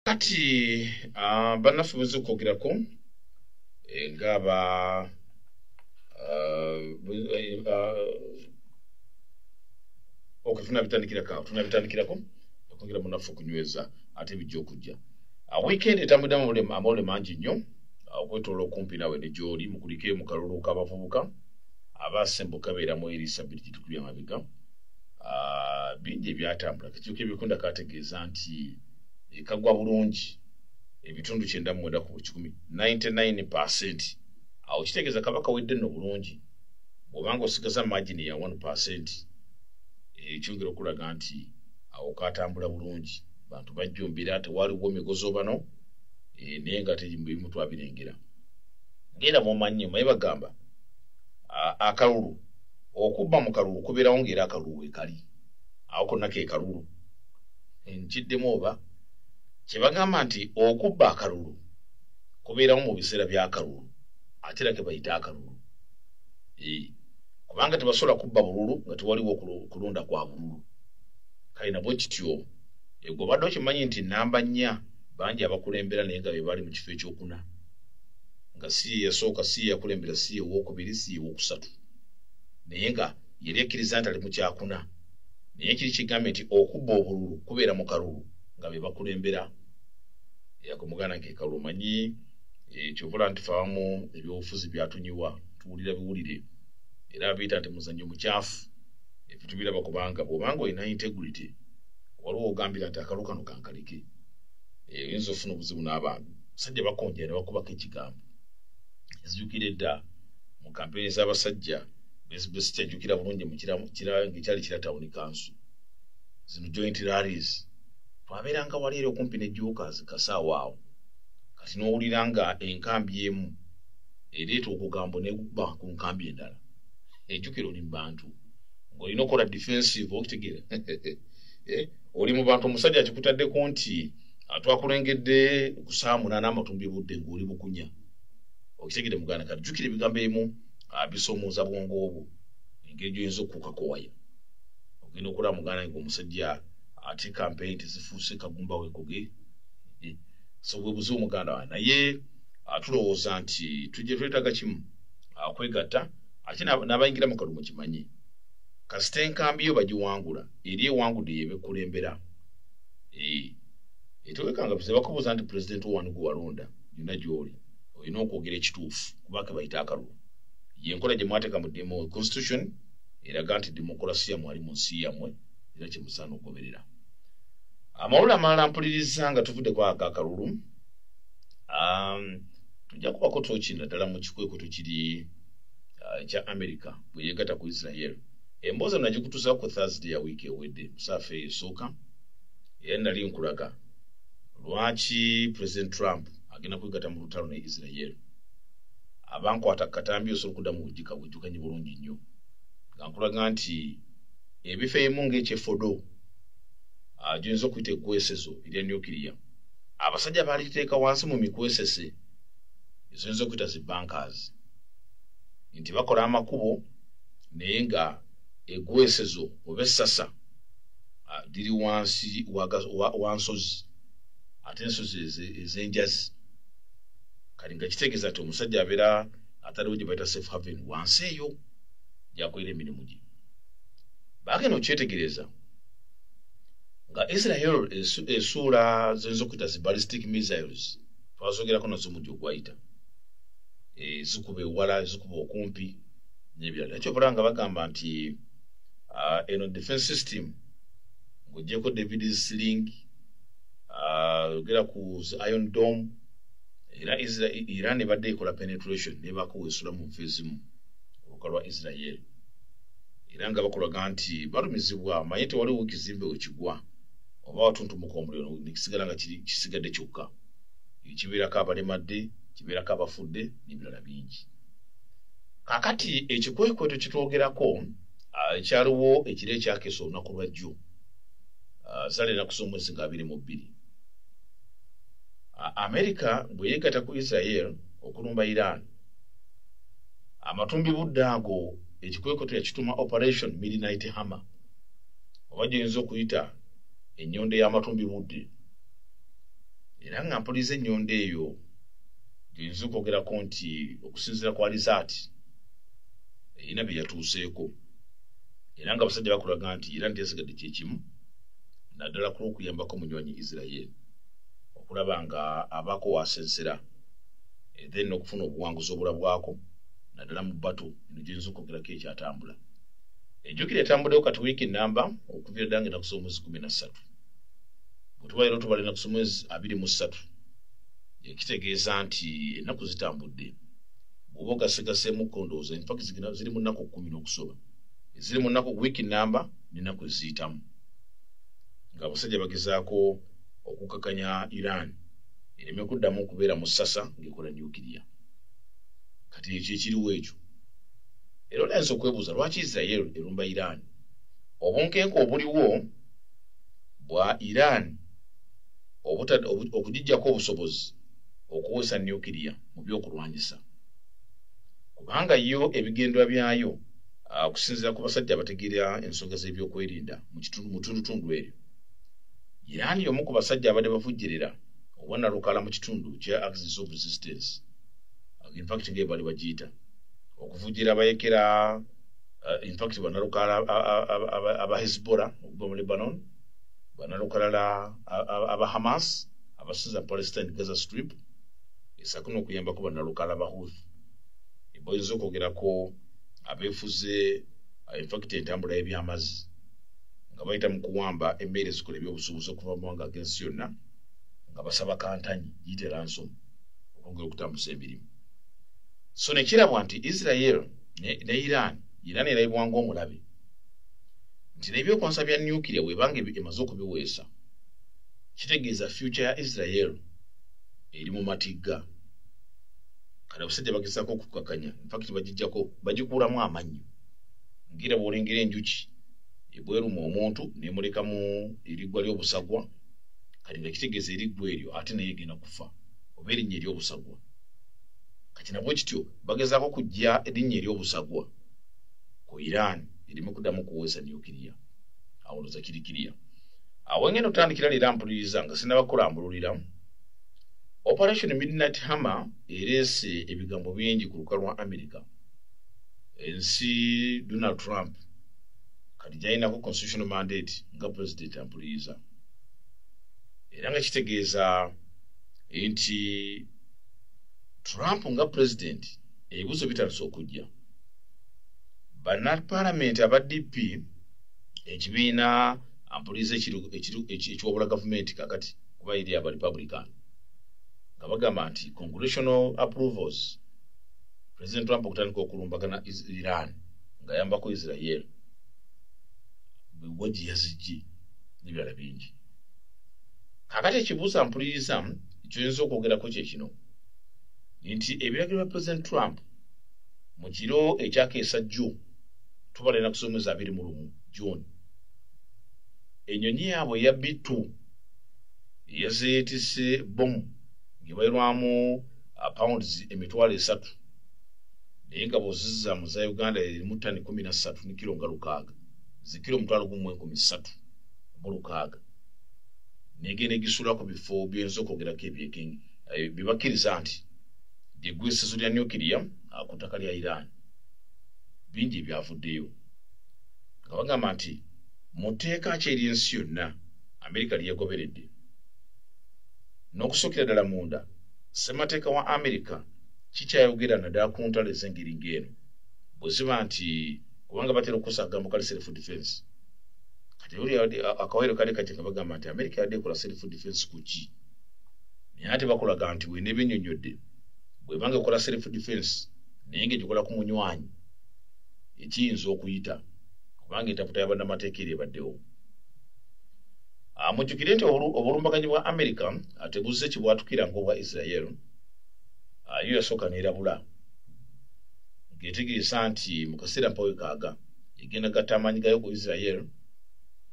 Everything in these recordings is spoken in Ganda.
Kati bannaffe bwezze okwogerako ng'aba tunabitandikirako okwongera munnaffe okunyweza ate bijja okujja weekend etambuddamu amawulire mangi nnyo okwetoola okumpi nawe ne gy'oli mukulike mu kalulu k'abavubuka abaasemba okabeeramu eri ssabbiiti gye tukubya amabega bingi ebyatambula kakiiko ebikunda kategeeza nti ekagwa bulungi ebitundu 99 99%. Awo kitegeeza kaba kawedde nno bulungi bw'obanga osigaza margin ya 1%, ekyongera okulaga nti awo katambula bulungi, bantu bajjumbira tewaliwo migozo bano naye nga tebimu twabirengera. Ngenda mumanyi maye bagamba akalulu okubba mu kalulu kubeerawo ng'era akalulu weekali awo konna ke kalulu nkiddemu oba kyebagamba nti okubba akalulu kubeerawo mu biseera by'akalulu ate era ke bayita akalulu kubanga tebasobola kubba bululu nga tewaliwo kulonda kwa bululu kale nabwe kityo egwe obadde okimanyi nti namba 4 bangi abakulembera naye nga be bali mu kifo ekyokuna nga si yasooka si yakulembera si owokubiri si owokusatu naye nga yali ekkiriza nti ali mu kyakuna naye kiri kigambye nti okubba obululu kubeera mu kalulu nga be bakulembera yakumugana ke kalulu manyi kyovula nti faamu ebyobufuzi byatunyiwa tuwulira biwulire era biyita nti muzannyo mukyafu ebitubiraba kubanga bw'obanga olina integrity waliwo ogambira nti akalu kano kankalike oyinza ofuna obuzibu n'abantu basajja bakonjera ne bakubako ekigambo ezijjukira edda mu kampeeni z'abasajja bezikyajjukira bulungi ng'ekyali kira tawuni kansu zino joint rallies twabeeranga wali eri okumpi ne jokas kasaawa awo kati n'owulira nga enkambi emu ereeta okugambo negubba ku nkambi endala ejjukira oli mu bantu ng'olina okukola defensive okitegeera oli mu bantu omusajja akikutaddeko nti twakulengedde ku saa 8 amatumbi budde ng'oli bukunya okitegeere muganda kati jjukira ebigambo emu bisoomooza bwongo obwo engeri gy'oyinza okukuukako waya ogenda okulaba muganda nga omusajja ate campaign tezifuuse kagumba weekoge so bwe buzibu muganda wange naye tulowooza nti tujje twetaaga kimu kwegatta ate n'abayingira mu kalulu mukimanyi kasita enkambi yo bagiwangula eri ewangudde yebekulembera etewekanga bize bakubuuza nti pulezidenti owanu gwe walonda yonna gy'oli olina okwogera ekituufu kubaka bayita akalulu yenkola gye mwateeka mu constitution eraga nti demokolasiya mwali mu nsi yammwe era kyemusaana okugoberera. Amawulire amalala mpuliriza nga tuvudde kwaka akalulu tujja kubako twokinda ddala mu kikwekweto kiri ekya America bwe yeegatta ku Israel. Emboozi nagikutuusaako ku Thursday ya wiiki ewedde musaafa esooka era nali nkulaga lwaki President Trump agenda kwegatta mu lutalo ne Israel. Abankwata katambi osobola okudda mu bujjukanyi bulungi nnyo nga nkulaga nti ebifo ebimu ng'ekyefodo gy'oyinza okuyita eggwesezo erya nuclear abasajja baaliteeka wansi mu mikwesese ezoyinza okuyita zi bankers nti bakola amakubo naye nga eggwesezo oba essasa liri wansi wa nsozi ate ensozi ez'enjazi kati nga kitegeeza nti omusajja abeera ataliwo gye bayita safe haven wansi eyo gyakolera emirimu gye. Baagenda okyetegereza nga Israel esuula zoyinza okuyita zi ballistic missiles twazogerako nazo mujja ogwayita zikuba ewala zikuba okumpi n'ebirala ekyobula nga bagamba nti eno defense system ng'oggyeko David Sling ogera ku Iron Dome era Iran ebadde ekola penetration nebaako weesula mu nfa ezimu oluka lwa Israel era nga bakulaga nti balumizibwa manye tewaliwo ekizimbe wekigwa oba watuntumuka omuliro nekisigala nga kisigadde kyokka ekibeerako abalemadde kibeerako abafudde n'ebirala bingi. Kaakati ekikwekweto kitwogerako ekyaliwo ekiro ekyakeesa olunaku lwa jjo zali ennaku z'omwezi nga 22 America bwe yeegatta ku Israel okulumba Iran amatumbi budde ago ekikwekweto yakituma Operation Midnight Hammer oba gy'oyinza okuyita ennyonde y'amatumbi budde era nga mpuliriza ennyonda eyo gyinza okwogerako nti okusinziira kwa risaati erina bye yatuuseeko era nga abasajja bakulaga nti Iran teyasigadde kyekimu naddala ku lw'okuyambako munywanyi Israel okulaba nga abaako wasensera then okufuna obuwanguzi obulabwako naddala mu bato eno gyinza okwogerako ekyatambula ejjukira etambuddewo kati wiiki nnamba okuviira ddala ngenda kusoma omwezi 13 bwe tuba leero tubalina kusoma omwezi 23 ekitegeeza nti ennaku zitambudde bw'oba ogasegaseemu kondooza infact ziri mu nnaku 10 n'okusoba eziri mu nnaku wiiki nnamba n'ennaku eziyitamu nga abasajja bagezaako okukakanya Iran ereme kuddamu okubeera mu ssasa ng'ekola nyukiriya kati ekyo ekiriwo ekyo era olayinza okwebuuza lwaki Israel erumba Iran obunkenke obuliwo bwa Iran okugijjako obusobozi okuweesa nyukiriya mu byokulwanyisa kubanga yo ebigendwa byayo okusinziira ku basajja abategeera ensonga z'ebyokwerinda mu tundutundu eryo Iran y'omu ku basajja abadde bavujjirira obwannalukala mu kitundu kya axis of resistance infact ng'ebyo bali bagiyita okuvujjira abayekera infact bannalukala aba Hezbollah okuva mu Lebanon bannalukala aba Hamas abasinza Palestine Gaza Strip esaako n'okuyambako bannalukala aba Houthi boyinza okwogerako abeefuze infact entambula y'ebyamazzi nga bayita mu kuwamba embeera ezikola ebyobusuubuzi okuva mu mawanga ag'ensi yonna nga basaba kantanyi giyite ransom okwongera okutambuza emirimu so nekirabwa nti Israel ne Iran erabibwa ng'omulabe nti n'ebyokwasa bya nyukiriya bwebanga emaze okubiweesa kitegeeza future ya Israel eri mu matigga kati abasajja bagezaako okukakanya infact bagikuulamu amannyo ngira bw'olengera enjuki ebweruma omuntu nemuleka mu eriggwa ly'obusagwa kati nga kitegeeza eriggwa eryo ate naye egenda kufa oba erinnya ery'obusagwa kati nabwe kityo bagezaako kujja erinnya ery'obusagwa ku Iran erime kuddamu kuweesa nyukiriya awoloza kirikiriya awo ngenda otandikira leero mpuliriza nga sinnabakulambululira Operation Midnight Hammer ereese ebigambo bingi ku lukalu lwa America ensi Donald Trump kati gyayinako constitutional mandate nga president ampuliriza era nga kitegeeza nti Trump nga president ebibuuzo bitandise okujja bannapaalamenti aba DP ekibiina ampuliriza ekiwabula gavumenti kakati kuba eri aba Republican nga bagamba nti congressional approvals President Trump okutandika okulumbagana Iran nga yambako Israel bwegwaji yazijji n'ebirala bingi kakati ekibuuzo ampuliriza ekyoyinza okwogerako kye kino nti ebiragiro bya President Trump mu kiro ekyakeesa jjo tubalina kusoma omwezi 21 June ennyonyi yaabwe eya B2 yazeetise bomu ngebayirwamu pounds 300 naye nga bw'ozizza mu za Uganda erimu ttani 13 ne kilo nga 6 zikiro 1,3 mu 6 negenda egisula ku bifo by'oyinza okwogerako ebyekengi bibakkiriza nti eggwesizo lya nyukiriya ku ttaka lya Iran bingi ebyavuddeyo nga bagamba nti mu tteeka ki ery'ensi yonna Amerika lyegoberedde n'okusookera ddala munda ssemateeka wa Amerika kikyayogera naddala ku ntalo ez'engeri ng'eno bwe ziba nti kubanga batera okukosa akagambo kali self defense kati oli akawairo kali kati nga bagamba nti Amerika yadde ekola self defense ku ki naye ate bakulaga nti weena ebennyonnyodde bwe banga ekola self defense naye ng'egikola ku munywanyi ekiyinza okuyita kubanga entaputa y'abannamateeka eri ebaddewo mujjukire nti obulumbaganyi bwa Amerika ate buzze kibwatukira ng'obwa Israel yo yasooka n'erabula ng'etegeeza nti mu kaseera mpawe kaaga egenda gatta amaanyi gayo ku Israel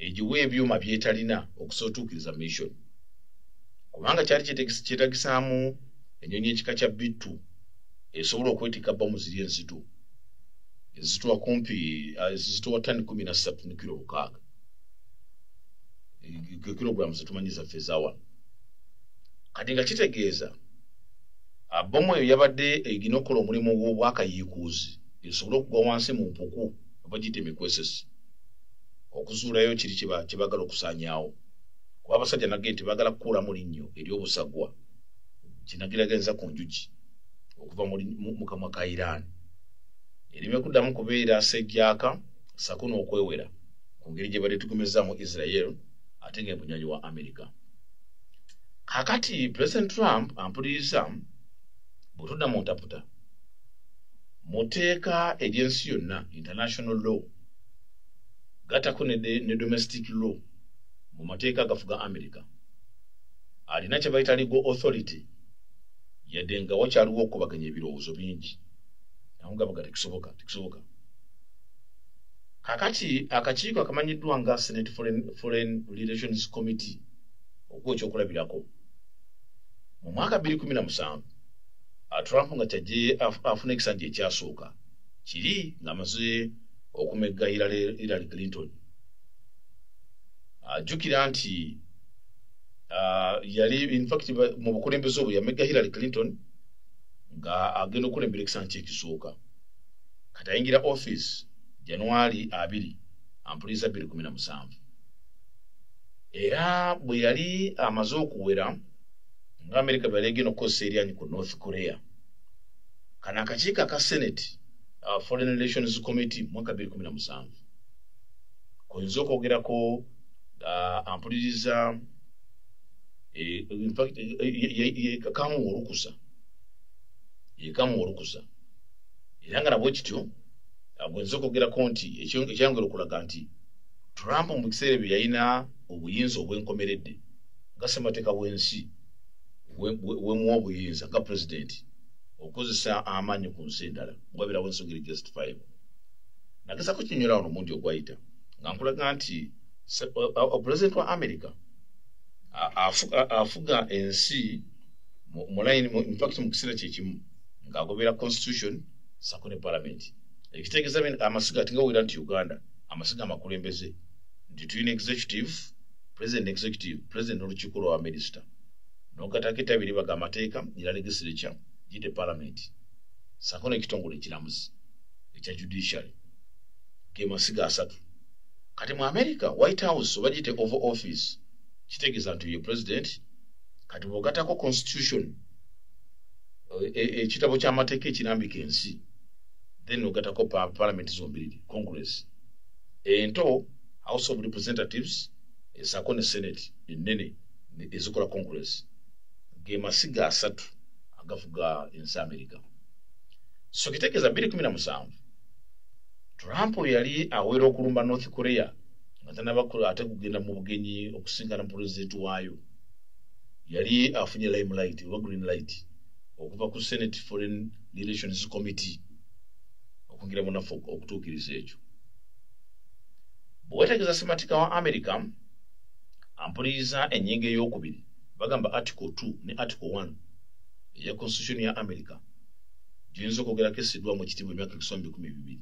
egiwa ebyuma byetalina okusotuukiriza mission kubanga kyali kyetagisaamu ennyonyi ekika kya B2 esobola okwetikka bbomu ziri enzito ezituwa kumpi ezituwa ttani 13 ne kilo 6 kilograms zetumanyi zaffe ezaawa kati nga kitegeeza bomu eyo yabadde egina okukola omulimu gw'obwakayiikuuzi esobola okugwa wansi mu mpuku oba giyite mikwesesi okuzuulayo kiri kye baagala okusaanyaawo kuba abasajja nagge nti baagala kukuulamu linnyo ery'obusagwa kinagiragenza ku njuki okuva mu kamwa ka Iran erime kuddamu kubeera sejjaaka sako n'okwewera ku ngeri gye badde tugumizaamu Israel ate ng'ebunywanyi wa America. Kakati President Trump ampuliriza bw'otudda mu ntaputa mu tteeka ery'ensi yonna international law gattako ne domestic law mu mateeka agafuga America alina kye bayita legal authority yadde nga wakyaliwo okubaganya ebirowoozo bingi namugabaga tekisoboka. Kakati akakiiko akamanyiddwa nga Senate Foreign Relations Committee okuwa ekyokulabirako mu mwaka 2017 Trump nga kyajje afuna ekisanja ekyasooka kiri ng'amaze okumegga Hillary Clinton. Ajjukira nti yali in fact mu bukulembeze obwo yamegga Hillary Clinton nga agenda okulembera ekisanja ekisooka kati ayingira office January 2 ampuliriza 2017 era bwe yali amaze okuwera nga America bali egenda okukozesa eryanyi ku North Korea kana akakiiko aka Senate Foreign Relations Committee mwaka 2017 koyinza okwogerako ampuliriza in fact yekamu olukusa era nga nabwe kityo agwenza okwogerako nti ekyangero okulaga nti Trump mu biseera bye yalina obuyinza obwenkomeredde nga ssemateeka w'ensi wemuwa obuyinza nga president okukozesa amaanyi ku nsi endala wabirawo ensonga justifiable nagezaako kinyonyola wano omundi ogwayita nga nkulaga nti president wa America afuga ensi in fact mu kiseera kyekimu ng'agobera constitution sako ne parliament ekitegeeza amasiga ati nga wera nti Uganda amasiga amakulembeze nti tulina executive president n'olukiiko lwa minisita n'ogatako etabiri baga amateeka era legislature giyite parliament sako n'ekitongole ekiramuzi ekya judiciary ge masiga 3 kati mu America White House oba giyite Oval Office kitegeeza nti ye president kati bw'ogatako constitution ekitabo ky'amateeka ekirambika ensi then ogatako parliament zombiriri Congress ento House of Representatives esako ne Senate ennene ezikola Congress ge masiga 3 agafuga ensi America. So kitegeeza 2017 Trump yali awera okulumba North Korea nga tanabakula ate kugenda mu bugenyi okusingana mu president waayo yali afunye limelight oba green light okuva ku Senate Foreign Relations Committee okungira munafu okutuukiriza ekyo. Bwetegeeza ssemateeka wa America ampuliriza ennyingo ey'okubiri bagamba article 2 ne article 1 eya constitution ya America giyinza okwogerako essiddwamu ekitiibwa emyaka 12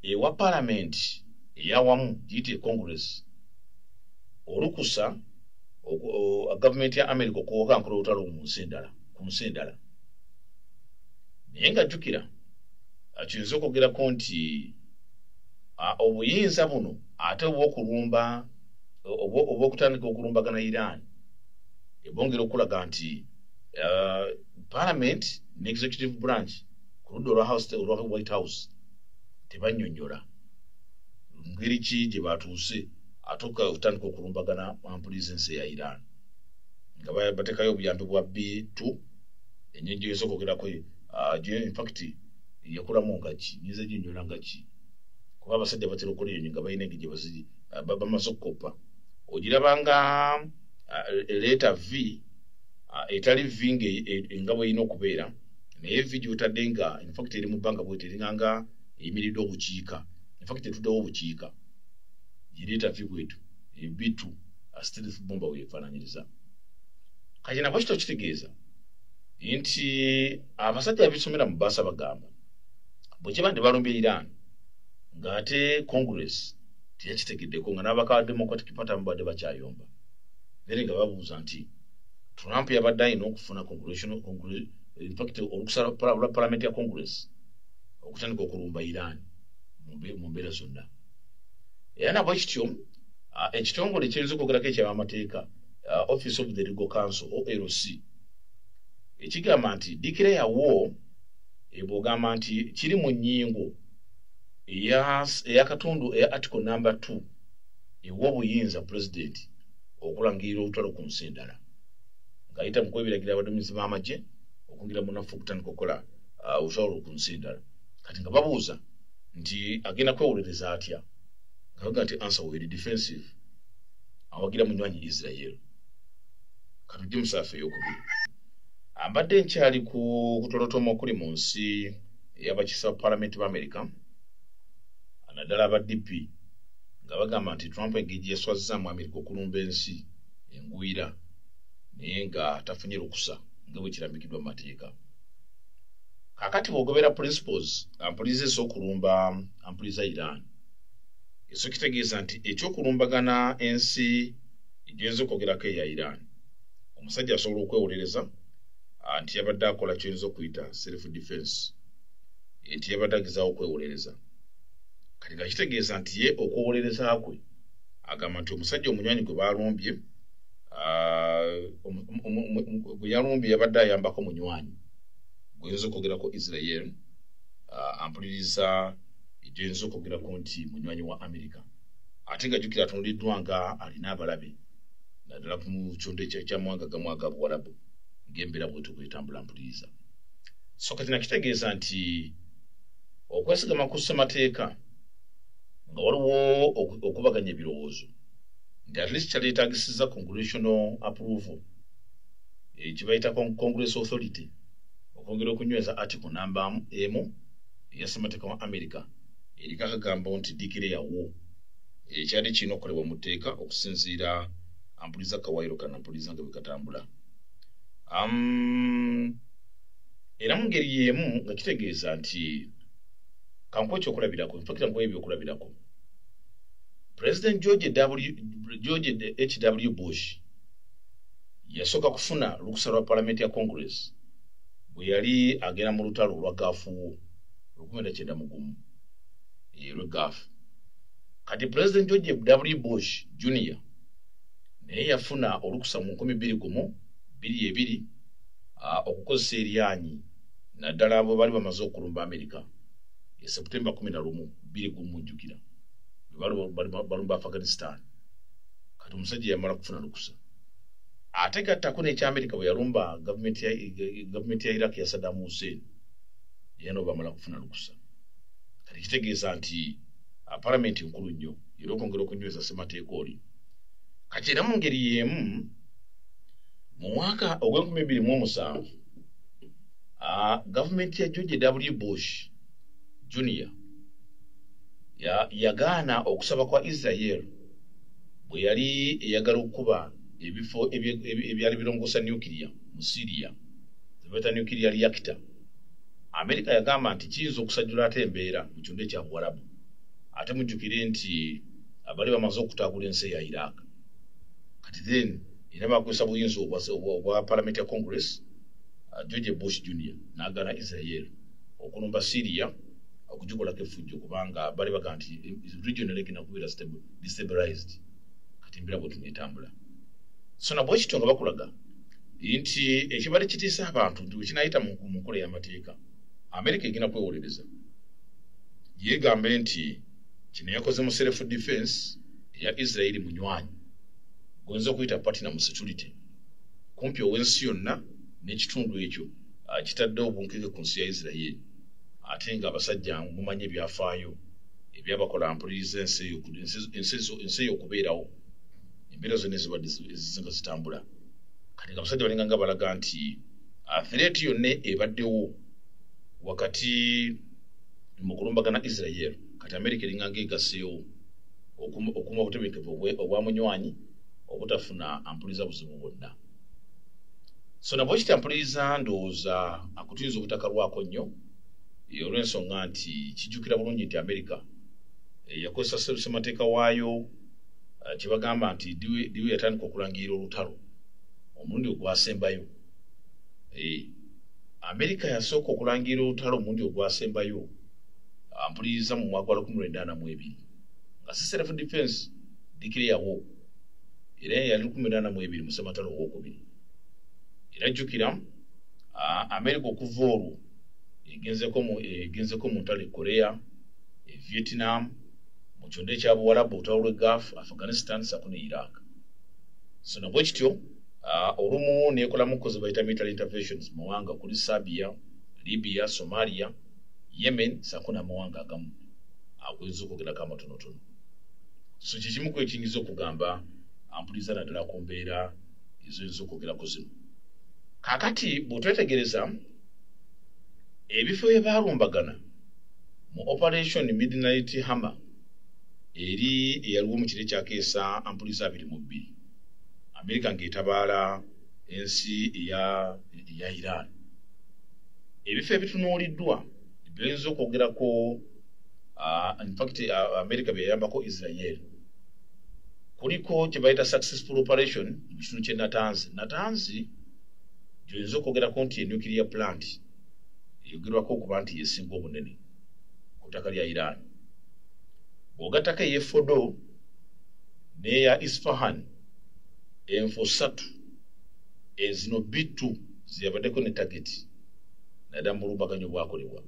ewa parliament eyawamu giyite Congress olukusa gavumenti ya America okuwankola olutalo ku nsi endala naye nga jjukira kiyinza okwogerako nti obuyinza buno ate obw'okulumba obw'okutandika okulumbagana Iran ebongera okulaga nti parliament ne executive branch ku ludda olwa White House tebannyonnyola ngeri ki gye batuuse ate okutandika okulumbagana ampuliriza ensi ya Iran nga bateekayo obuyambi bwa B2 ennyingi eyinza okwogerako in fact yakulamu nga ki nyinza ginyola nga ki kuba abasajja batera okukola eyo nga balina engeri gye bamaze okukoppa ogirabanga leeta V etali V nga bweyina okubeera naye V gyotadde nga in fact eri mu bbanga bwete eringanga eyimiridde obukiika in fact etuddewo obukiika gireeta V bwetu B2 stealth bomba weefaananyiriza kati nabwo kito kitegeeza nti abasajja abisomera mu baasa bagamba bwe kiba nti balumbye Iran ng'ate Congress teyakitegeddeko nga n'abaka Democratic Party mbadde bakyayomba then nga babuuza nti Trump yabadde alina okufuna in fact olukusa lwa parliament ya congress okutandika okulumba Iran mu mbeera zonna. Era nabwe kityo ekitongole kiyinza okwogerako ekyabamateeka Office of the Legal Counsel OLC ekigamba nti declare war ebwogamba nti kiri mu nnyingo eyakatundu eya article number 2 ewa obuyinza president okulangirira olutalo ku nsi endala ng'ayita mu kwebiragira abaduumizi b'amagye okwingira mu nnafu okutandika okukola olutalo ku nsi endala. Kati nga babuuza nti agenda kwewolereza atya ngabaga nti answer weri defensive awagira munywanyi Israel. Katujje musaafu ey'okubiri ambadde nkyali ku kutolotoma okuli mu nsi ey'abakiisa ba Parliament b'America naddala aba DP nga bagamba nti Trump engeri yaswazzaamu America okulumba ensi engwira naye nga tafunye lukusa nga bwe kirambikiddwa mu mateeka. Kakati bw'ogobera principles ampuliza ez'okulumba ampuliza Iran eso kitegeeza nti ekyokulumbagana ensi egyinza okwogerako eya Iran omusajja asobola okwewolereza nti yabadde akola kyoyinza okuyita self defense nti yabadde agezaawo okwewolereza. Kati nga kitegeeza nti ye okwewolereza kwe agamba nti omusajja omunywanyi gwe balumbye gwe yalumbye yabadde ayambako munywanyi gweyinza okwogerako Israel ampuliriza egyinza okwogerako nti munywanyi wa America ate nga jjukira atundiddwa nga alina abalabe naddala ku kyondo ekyamawanga gamu aga Buwarabu ng'embeera bwetyo bwetambula mpuliriza. So kati nakitegeeza nti okwesigama ku ssemateeka nga waliwo okubaganya ebirowoozo nti at least kyaleetaagisiza congressional approval kyebayita Congress Authority okwongera okunyweza article number emu eya ssemateeka wa America eriko akagamba nti declare war ekyali kirina okukolebwa mu tteeka okusinziira ampuliza Kawairo kana ampuliza nga bwe katambula. Era mu ngeri y'emu nga kitegeeza nti kankuwa ekyokulabirako infact nkuwa ebyokulabirako President George H.W. Bush yasooka kufuna lukusa lwa Parliament ya Congress bwe yali agenda mu lutalo olwa gaafu 1991 lwe gaafu. Kati President George W. Bush Jr. naye yafuna olukusa mu 2022 okukozesa eryanyi naddala abo bali bamaze okulumba America ye September 11 2021 balumba Afghanistan. Kati omusajja yamala kufuna lukusa ate gattako n'eky'America bwe yalumba gavumenti ya Iraq ya Saddam Hussein ye no bamala kufuna lukusa. Kati kitegeeza nti Parliament nkulu nnyo era okwongera okunyweza ssemateeka oli. Kati era mu ngeri y'emu mu mwaka ogw'2007 gavumenti ya George W. Bush Jr. yagaana okusaba kwa Israel bwe yali eyagala okuba ebifo ebyali birongoosa nuclear mu Syria zebeta nuclear reactor. America yagamba nti kiyinza okusajjula ate embeera mu kyunda ekya Buwarabu ate mujjukire nti abali bamaze okutaagula ensi ya Iraq. Kati then era bakozesa buyinza obwa Parliament ya Congress George Bush Jr. n'agaana Israel okulumba Syria okugikolako effujjo kubanga bali baga nti regional egenda kubeera destabilized kati embeera bwe tunetambula. So nabwe kityo nga bakulaga nti ekibadde kitiisa abantu nti wekinayita mu nkola y'amateeka America egenda kwewolereza yeegambe nti kino yakoze mu self defense ya Israel munywanyi gwenza okuyita partner mu security kumpi ow'ensi yonna n'ekitundu ekyo kitaddewo obunkeke ku nsi ya Israel ate nga abasajja mumanye ebyafaayo ebyabakola mpuliriza ensi eyo okubeerawo embeera zonna ezibadde ezisinga zitambula. Kati nga abasajja balinga nga balaga nti threat yonna ebaddewo wakati mu kulumbagana Israel kati America eringa ng'egaseewo okuma obutebenkevu obwa munywanyi obutafuna ampuliza buzibu bwonna. So nabwe kitampuliriza ndowooza akutuyinza obutakalwako nnyo olw'ensonga nti kijjukira bulungi nti America yakozesa ssemateeka waayo kye bagamba nti diwe yatandika okulangirira olutalo omulundi ogwasembayo Amerika yasooka okulangira olutalo omulundi ogwasembayo ampuliriza mu mwaka wa 1982 nga self defense declare war era yali 1982 mu Ssematalo owokubiri era jjukira Amerika okuva olwo egenzeko mu ntalo Korea Vietnam mu kyonde kya Buwarabu olutalo lw'e Gulf Afghanistan sako ne Iraq so nabwe kityo olumu neekolamu koze bayita military interventions mu mawanga kuli Serbia Libya Somalia Yemen sako n'amawanga agamu agweza okwogerako amatonotono so kikimu ku ekiyinza okugamba ampuliza naddala ku mbeera ezo oyinza okwogerako zino kaakati bw'otwetegereza ebifo bye baalumbagana mu operation Midnight Hammer eri eyaliwo mu kiro kyakeesa ampuliza 22 Amerika ng'etabaala ensi eya Iran ebifo ebitunuuliddwa byinza okwogerako in fact Amerika bye yayambako Israel kuliko kye bayita successful operation mu kitundu ky'e Natanzi gy'oyinza okwogerako nti nuclear plant eyogerwako okuba nti yesinga obunene ku ttaka lya Iran bw'ogattako ey'e Fordo n'eya Isfahan enfo 3 ezino bitu ziyabaddeko ne target naddala mu bulumbaganyo bwakolebwa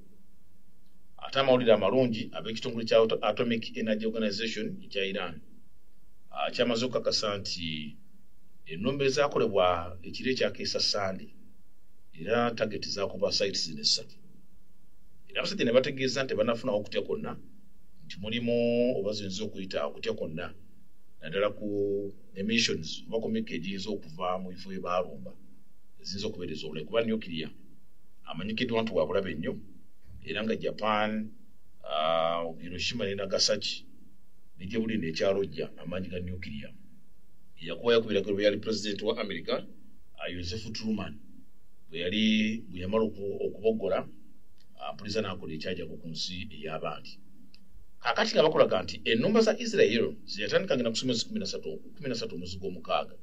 ate amawulire amalungi ab'ekitongole kya Atomic Energy Organization ekya Iran kyamaze okukakasa nti ennumba ezaakolebwa ekiro ekyakeesa Sande era target zaakuba sites zino 3 era abasajja ne bategeeza nti banafunawo okutya kwonna nti mulimu oba ziyinza okuyita okutya kwonna naddala ku emissions oba ku mika egiyinza okuva mu bifo bye baalumba eziyinza okubeereza obulayi kuba nuclear amanyikiddwa nti wabulabe nnyo era nga Japan Hiroshima ne Nagasaki nejje buli n'ekyalojja amaanyi ga nuclear yakuba yakubirako bwe yali president wa America Joseph Truman bwe yamala okuboggola ampuliza n'akola ekyajjako ku nsi ey'abandi kaakati nga bakolaga nti ennumba za Israel zeyatandikanga ku mwezi 13 omwezi gw'omukaaga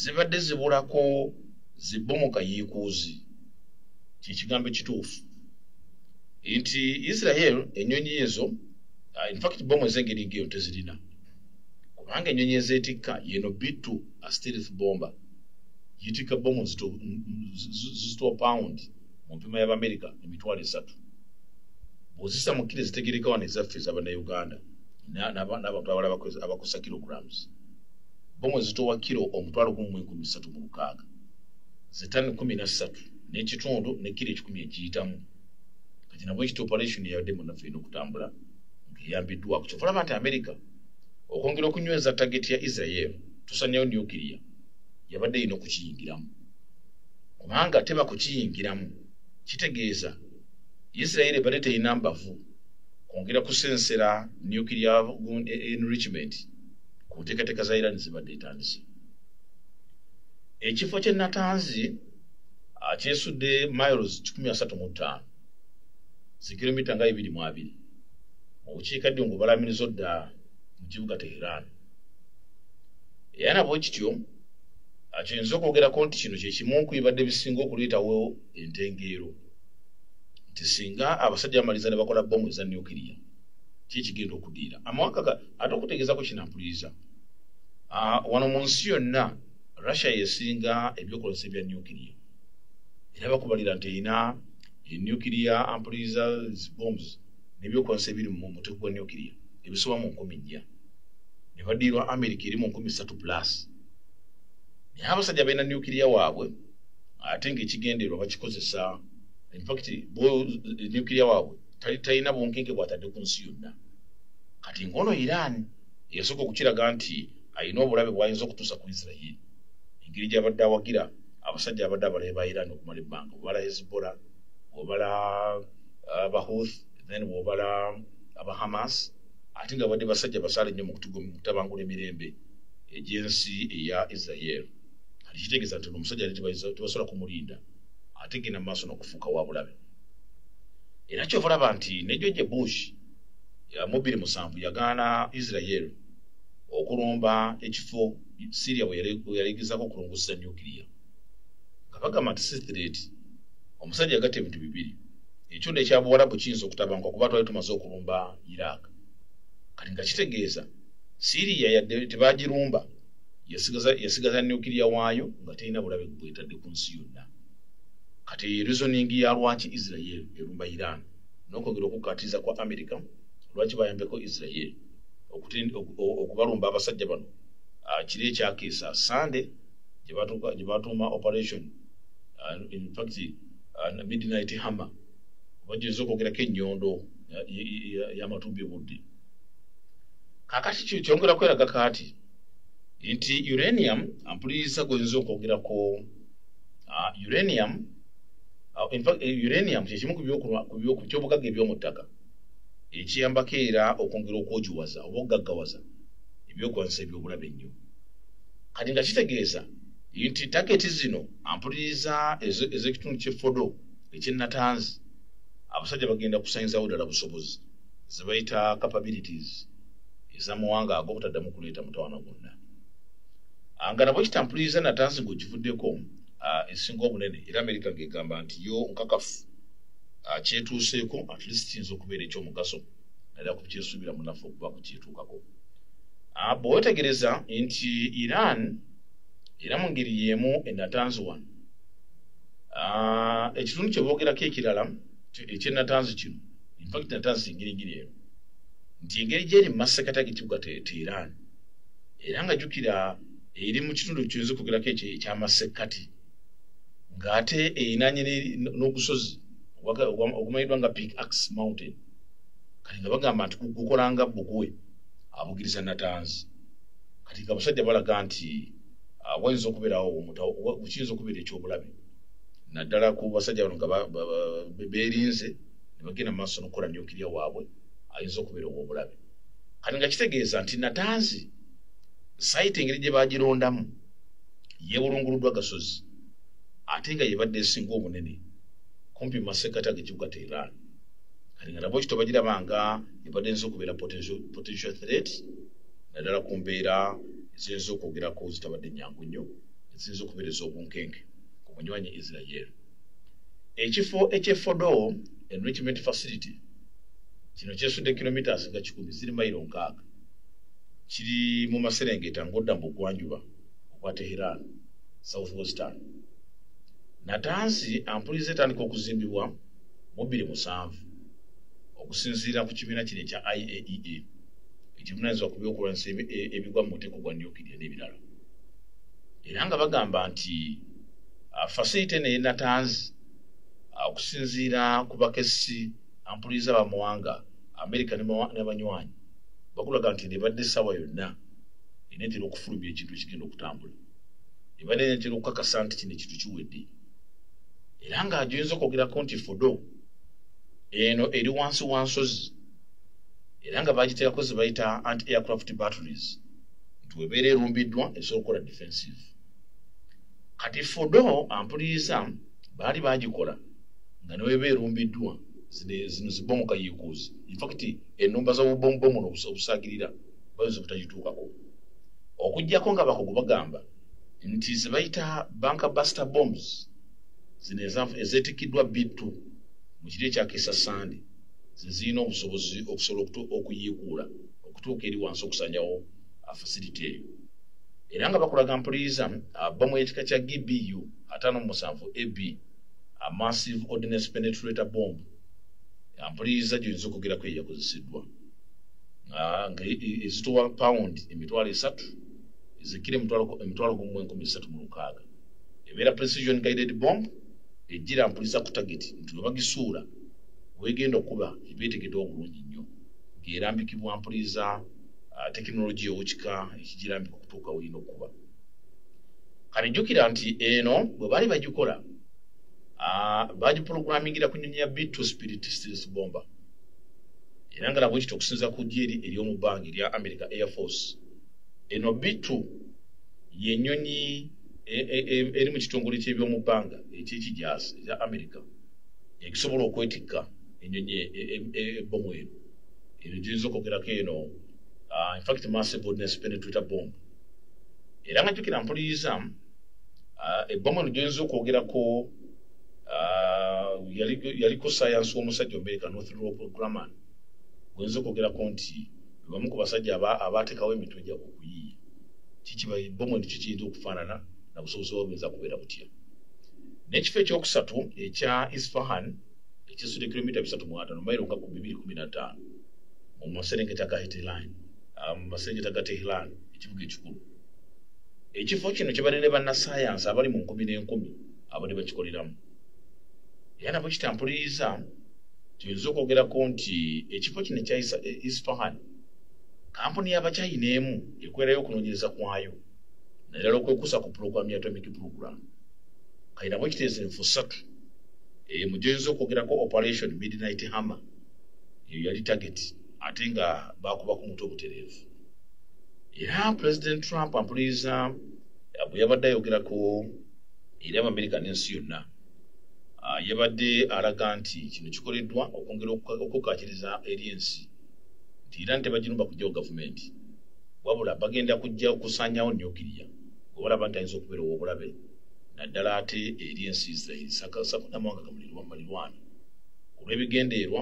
zibadde zibulako zibbomoka yiikuuzi kyekigambo ekituufu nti Israel ennyonyi ezo in fact bomu ez'engeri ng'eyo tezirina kubanga ennyonyi ezeetikka yeno bitu a stealth bomber yitikka bomu zito pound mu mpima y'Amerika emitwalo 3 bw'ozisa mu kilo ezitegeereka wano ezaffe ez'Abannayuganda n'abantu abala abakosa kilograms bomu ezitowa kilo omutwalo 136 zetani 13 n'ekitundu ne kilo 10 ekiyitamu kati nabwe ekita operation yabadde munnaffe eno okutambula ng'eyambiddwako kyofulaba nti Amerika okwongera okunyweza target ya Israel tusanyayo nuclear yabadde erina okukiyingiramu kubanga teba kukiyingiramu kitegeeza Israel ebadde terina mbavu kwongera kusensera nuclear enrichment ku nteekateeka za Iran zibadde etandise ekifo ky'e Natanzi kyesudde miles 135 zikilomita nga 22 mu bukiikaddyo ng'obalamiriza odda mu kibuga Tehran era nabwe kityo kiyinza okwogerako nti kino kye kimu ku bibadde bisinga okuleetawo entengeero nti singa abasajja bamaliza ne bakola bomu eza nuclear kikigenda okudiira amawanga ate okutegeezako kinampuliriza wano mu nsi yonna Russia yesinga ebyokozesa ebya nuclear era bakubalira nti erina nuclear ampuliriza bombs n'ebyokozesa ebiri mu muteeko gwa nuclear ebisoba mu 4,000 ne baddiirwa America eri mu 3,000+ naye abasajja balina nuclear waabwe ate ng'ekigendeerwa bakikozesa in fact nuclear waabwe talina bunkenke bw'atadde ku nsi yonna kati ng'ono Iran yasooka okukiraga nti alina obulabe bw'ayinza okutuusa ku Israel engeri gy'abadde awagira abasajja abadde abalabe ba Iran okumala ebbanga bw'obala Hezbollah bw'obala Abahouth then bw'obala Abahamas ate nga badde basajja basaale nnyo mu kutabangula emirembe egy'ensi eya Israel kati kitegeeza nti omusajja tebasobola kumulinda ate genda mu maaso n'okufuuka wa bulabe era ky'ovalaba nti ne George Bush ya 2007 yagaana Israel okulumba ekifo Syria yalegezako okulongosa nuclear nga bagamba nti si threat omusajja yagatta ebintu bibiri ekyunda ekyabuwalabu kiyinza okutabanka kuba twali tumaze okulumba Iraq kati nga kitegeeza Syria yadde tebagirumba yasigaza nuclear waayo nga terina bulabe bwetadde ku nsi yonna kati reasoning ya lwaki Israel erumba Iran n'okwogera okukatiza kwa America lwaki bayambeko Israel okubalumba abasajja bano kiri ekyakeesa Sunday gye batuuma operation in fact midnight hammer bageza okwogerako ennyondo y'amatumbi obudde kakati kyongera kweraga kati nti uranium ampuliriza gwenza okwogerako uranium in fact uranium kyekimu ku kyobugagga eby'omu ttaka ekiyambako era okwongera okwogiwaza oba okugaggawaza ebyokuwanisa ebyobulabe ennyo kati nga kitegeeza nti tageti zino ampuliriza ez'ekitundu ky'effodo ekyennatanzi abasajja bagenda kusanyizawo ddala busobozi zebayita capabilities ez'amawanga ago obutaddamu kuleeta mutawaana gwonna nga nabwe kitampuliriza natanzi ng'okivuddeko esinga obunene era Amerika ng'egamba nti yo nkakafu kyetuuseeko at least kiyinza okubeera ekyomugaso naddala ku kyesuubira munaffe okuba ku kyetuukako bw'otegereza nti Iran era mu ngeri y'emu ennatanzi wano ekitundu kye boogerako ekirala ekyennatanzi kino infact natanzi engeri eno nti engeri gyeri mu masekati ag'ekibuga Tehran era nga jjukira eri mu kitundu kyoyinza okwogerako ekyamasekati ng'ate erinaanye n'ogusozi ogumanyiddwa nga Big Axe Mountain kati nga bagamba nti gukolanga bbugwe abugiriza natanzi kati nga abasajja balaga nti wayinza okubeerawo kiyinza okubeera ekyobulabe naddala ku basajja bano nga beerinze ne bagenda mu maaso n'okukola nuclear waabwe ayinza okubeera obwobulabe kati nga kitegeeza nti natanzi sayiti engeri gye bagirondamu yeebulunguluddwa gasozi ate nga yebadde esinga obunene kumpi mu masekati ag'ekibuga Tehran kati nga nabwe kityo bagiraba nga ebadde nza okubeera potential threat naddala ku mbeera eziyinza okwogerako zitabadde nnyangu nnyo eziyinza okubeera ez'obunkenke ku munywanyi Israel ekifo eky'effodo enrichment facility kino kyesudde kilometers nga 10 ziri mayiro 6 kiri mu maserengeta ng'odda mu bugwanjuba obwa Tehran south western natanzi ampuliriza etandika okuzimbibwa mu 2007 okusinziira ku kibiina kino ekya IAEA ekivunaanyizibwa ku byokulwanyisa ebigwa mu muteeko gwa nuclear n'ebirala era nga bagamba nti facility eno ey'ennatanzi okusinziira ku bakessi ampuliriza bamawanga Amerika n'abanywanyi bakulaga nti nebadde essaawa yonna eneetera okufulumya ekintu ekigenda okutambula ebadde neetera okukakasa nti kino ekintu kiwedde era nga gyoyinza okwogerako nti fodo eno eri wansi wa nsozi era nga bagiteerako ze bayita anti-aircraft batteries nti webeera erumbiddwa esobola okukola defensive kati fodo ampuliriza baali bagikola nga neweeba erumbiddwa zino zibomu kayikuuzi infact ennumba z'obubomubomu obusaagirira bayinza obutagituukako okuggyako nga bakugu bagamba nti ze bayita bunker buster bombs zino ezeetikiddwa B2 mu kiro ekyakeesa Sunday ze zirina obusobozi okusobola okuyiikuula okutuuka eri wansi okusanyawo facility eyo era nga bakulaga mpuliriza bomu y'ekika kya GBU 57 AB a massive ordnance penetrator bomb ampuliriza gyoyinza okwogerako eyakozeseddwa nga ezitowa paundi 3 ezekira 1,36 ebeera precision guided bomb ejjira ampuliriza ku target nti we bagisuula wegenda okuba ebeetegedde obulungi nnyo ng'erambikibwa mpuliriza tekinologiya owekika ekigirambika okutuuka werina okuba kati jjukira nti eno bwe baali bagikola bagipulogulamingira ku nnyonyi ya B2 Spirit stealth bomber era nga nabwe kityo okusinziira ku ggye ery'omu bbanga erya America Air Force eno B2 y'ennyonyi eri mu kitongole ky'ebyomu bbanga ekyekijaasi ekya America ekisobola okwetikka ennyonyi ebbomu eno eno giyinza okwogerako eno in fact massive ordnance penetrator bomb era nga jjukira mpuliriza ebbomu lyoyinza okwogerako yaliko science w'omusajja America Northrop Grumman gwoyinza okwogerako nti bamu ku basajja abateekawo emitwe gyabwe okuyiiya kikiba ebbomu kikiyinza okufaanana na busobozi bwabuyinza kubeera butya. N'ekifo ekyokusatu ekya Isfahan ekisudde kilomita 3.5 mayiro nga 215 mu maserengeta ga Tehran ekibuga ekikulu. Ekifo kino kibadde ne bannassaayansi abali mu 10,000 abadde bakikoleramu. Era nabo kitampuliriza tuyinza okwogerako nti ekifo kino ekya Isfahan kampuni y'Abachina emu ekwerayo okunoonyereza kwayo naddala okwekuusa ku pulogulaamu ya atomic program kayinabo ekiteezo enfo 3 mu gyoyinza okwogerako Operation Midnight Hammer eyo yali target ate nga bakuba ku mutwe obutereevu. Era President Trump ampuliriza bwe yabadde ayogerako eri Abamerika n'ensi yonna yabadde alaga nti kino kikoleddwa okwongera okukakkiriza eri ensi nti Iran tebagirumba kujjawo gavumenti wabula bagenda kujja okusaanyawo nyukiriya obalaba nti ayinza okubeera ow'obulabe naddala ate eri ensi Israel sakunamawanga gamalirwana olw'ebigendeerwa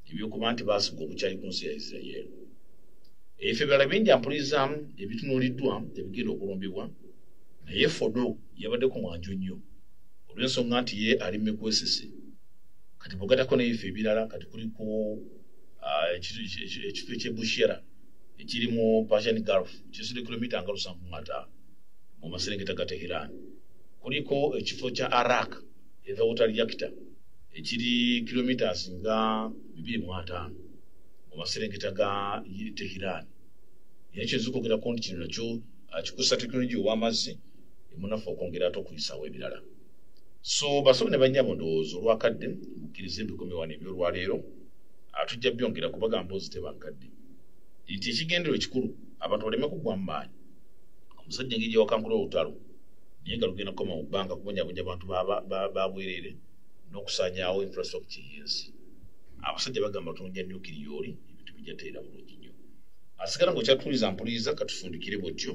ebyokuba nti baasiga obukyayi ku nsi ya Israel. Ebifo ebirala bingi ampuliriza ebitunuuliddwa ebigenda okulumbibwa naye Fodo yabaddeko mwanjo nnyo olw'ensonga nti ye ali mekwesese kati bwogatako n'ebifo ebirala kati kuliko ekifo eky'Bushera ekiri mu Persian Gulf kisudde kilomita nga 7.5 mu maserengeta ga Tehran. Kuliko ekifo kya Arak eva water reactor ekiri kilometers nga 2.5 mu maserengeta ga Tehran. Ekyo zikogera konti kino nakyo kikusa teknology ow'amazzi emunafu okwongera ate okuyisaawo ebirala. So basobe ne bannyabo ndowooza olwakadde mukkirize ebikomewano ebyolwaleero atujja byongera kubagamba ozi tebankadde nti ekigendero ekikulu abantu baleme kuggwa mu maanyi omusajja engeri gyewakankula olutalo naye nga lugenda kukoma mu bbanga kubonyabonya abantu babwerere n'okusaanyaawo infrastructure y'ensi. Abasajja bagamba tunja nyukiriya oli ebintu bijja teera bulungi nnyo. Asigala ng'okyatuliza mpuliriza katufundikire bw'otyo.